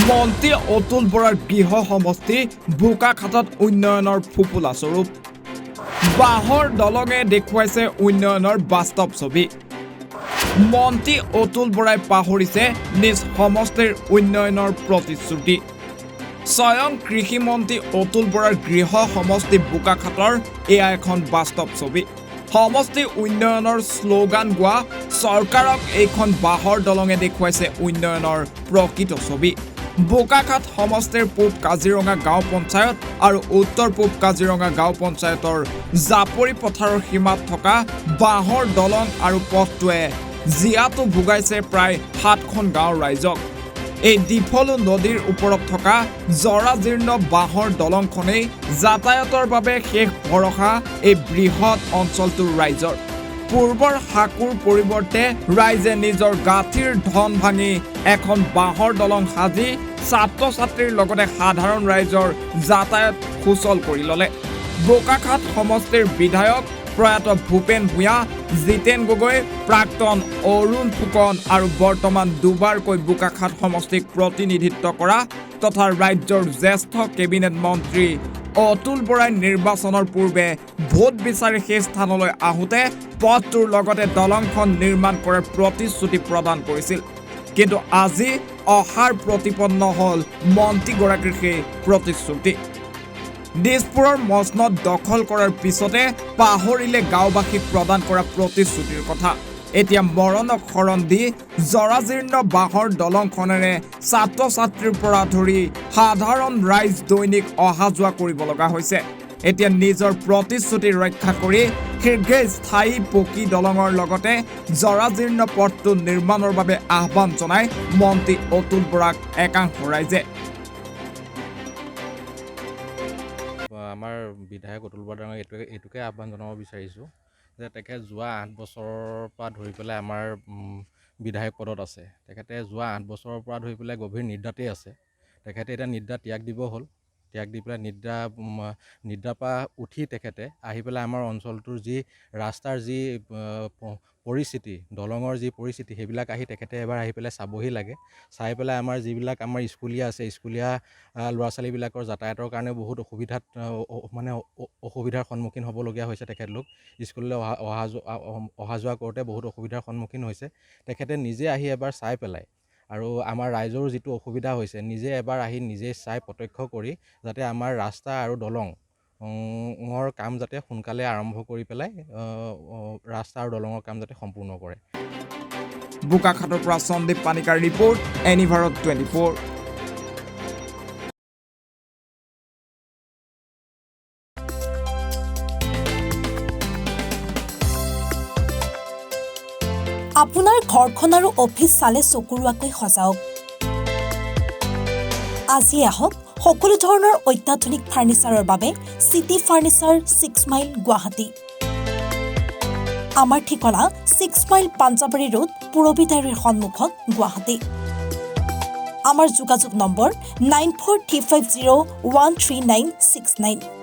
মন্ত্ৰী অতুল বৰাৰ গৃহ সমষ্টি বোকাখাতত উন্নয়নৰ ফুপুলা স্বৰূপ বাঁহৰ দলঙে দেখুৱাইছে উন্নয়নৰ বাস্তৱ ছবি মন্ত্ৰী অতুল বৰাই পাহৰিছে নিজ সমষ্টিৰ উন্নয়নৰ প্ৰতিশ্ৰুতি স্বয়ং কৃষি মন্ত্ৰী অতুল বৰাৰ গৃহ সমষ্টি বোকাখাতৰ এয়া এখন বাস্তৱ ছবি সমষ্টি উন্নয়নৰ শ্লোগান গোৱা চৰকাৰক এইখন বাঁহৰ দলঙে দেখুৱাইছে উন্নয়নৰ প্ৰকৃত ছবি বোকাখাত সমষ্টিৰ পূব কাজিৰঙা গাঁও পঞ্চায়ত আৰু উত্তৰ পূব কাজিৰঙা গাঁও পঞ্চায়তৰ জাপৰি পথাৰৰ সীমাত থকা বাঁহৰ দলং আৰু পথটোৱে জিয়াটো ভুগাইছে প্ৰায় 7খন গাঁৱৰ ৰাইজক এই ডিফলু নদীৰ ওপৰত থকা জৰাজীৰ্ণ বাঁহৰ দলংখনেই যাতায়াতৰ বাবে শেষ ভৰসা এই বৃহৎ অঞ্চলটোৰ ৰাইজৰ পূৰ্বৰ হাকুৰ পৰিৱৰ্তে ৰাইজে নিজৰ গাঁঠিৰ ধন ভাঙি এখন বাঁহৰ দলং সাজি ছাত্ৰ ছাত্ৰীৰ লগতে সাধাৰণ ৰাইজৰ যাতায়াত সুচল কৰি ল'লে বোকাখাত সমষ্টিৰ বিধায়ক প্ৰয়াত ভূপেন ভূঞা জিতেন গগৈ প্ৰাক্তন অৰুণ ফুকন আৰু বৰ্তমান দুবাৰকৈ বোকাখাত সমষ্টিক প্ৰতিনিধিত্ব কৰা তথা ৰাজ্যৰ জ্যেষ্ঠ কেবিনেট মন্ত্ৰী অতুল বৰাই নিৰ্বাচনৰ পূৰ্বে ভোট বিচাৰি সেই স্থানলৈ আহোঁতে পথটোৰ লগতে দলংখন নিৰ্মাণ কৰাৰ প্ৰতিশ্ৰুতি প্ৰদান কৰিছিল কিন্তু আজি অহাৰ প্ৰতিপন্ন হ'ল মন্ত্ৰীগৰাকীৰ সেই প্ৰতিশ্ৰুতি দিছপুৰৰ মছনদ দখল কৰাৰ পিছতে পাহৰিলে গাঁওবাসীক প্ৰদান কৰা প্ৰতিশ্ৰুতিৰ কথা এতিয়া মৰণক শৰণ দি জৰাজীৰ্ণ বাঁহৰ দলংখনেৰে ছাত্ৰ ছাত্ৰীৰ পৰা ধৰি সাধাৰণ ৰাইজ দৈনিক অহা যোৱা কৰিব লগা হৈছে এতিয়া নিজৰ প্ৰতিশ্ৰুতি ৰক্ষা কৰি শীঘ্ৰে স্থায়ী পকী দলঙৰ লগতে জৰাজীৰ্ণ পথটো নিৰ্মাণৰ বাবে আহ্বান জনাই মন্ত্ৰী অতুল বৰাক একাংশ ৰাইজে আমাৰ বিধায়ক অতুল বৰা ডাঙৰীয়াক এইটোকে আহ্বান জনাব বিচাৰিছোঁ যে তেখেত যোৱা 8 বছৰৰ পৰা ধৰি পেলাই আমাৰ বিধায়ক পদত আছে তেখেতে যোৱা 8 বছৰৰ পৰা ধৰি পেলাই গভীৰ নিদ্ৰাতেই আছে তেখেতে এতিয়া নিদ্ৰা ত্যাগ দিব হ'ল ত্যাগ দি পেলাই নিদ্ৰাৰ পৰা উঠি তেখেতে আহি পেলাই আমাৰ অঞ্চলটোৰ যি ৰাস্তাৰ যি পৰিস্থিতি দলঙৰ যি পৰিস্থিতি সেইবিলাক আহি তেখেতে এবাৰ আহি পেলাই চাবহি লাগে চাই পেলাই আমাৰ যিবিলাক আমাৰ স্কুলীয়া আছে স্কুলীয়া ল'ৰা ছোৱালীবিলাকৰ যাতায়াতৰ কাৰণে বহুত অসুবিধাৰ সন্মুখীন হ'বলগীয়া হৈছে তেখেতলোক স্কুললৈ অহা যোৱা কৰোঁতে বহুত অসুবিধাৰ সন্মুখীন হৈছে তেখেতে নিজে আহি এবাৰ চাই পেলাই আৰু আমাৰ ৰাইজৰো যিটো অসুবিধা হৈছে নিজে এবাৰ আহি নিজে চাই প্ৰত্যক্ষ কৰি যাতে আমাৰ ৰাস্তা আৰু দলঙৰ কাম যাতে সোনকালে আৰম্ভ কৰি পেলাই ৰাস্তা আৰু দলঙৰ কাম যাতে সম্পূৰ্ণ কৰে বোকাখাতৰ পৰা সন্দীপ পানিকাৰ ৰিপৰ্ট এনি ভাৰত 24 আপোনাৰ ঘৰখন আৰু অফিচ চালে চকুৰুৱাকৈ সজাওক আজি আহক সকলো ধৰণৰ অত্যাধুনিক ফাৰ্নিচাৰৰ বাবে সিটি ফাৰ্নিচাৰ 6 মাইল গুৱাহাটী আমাৰ ঠিকনা 6 মাইল পাঞ্জাবাৰী ৰোড পুৰবী ডায়েৰীৰ সন্মুখত গুৱাহাটী আমাৰ যোগাযোগ নম্বৰ 9435013969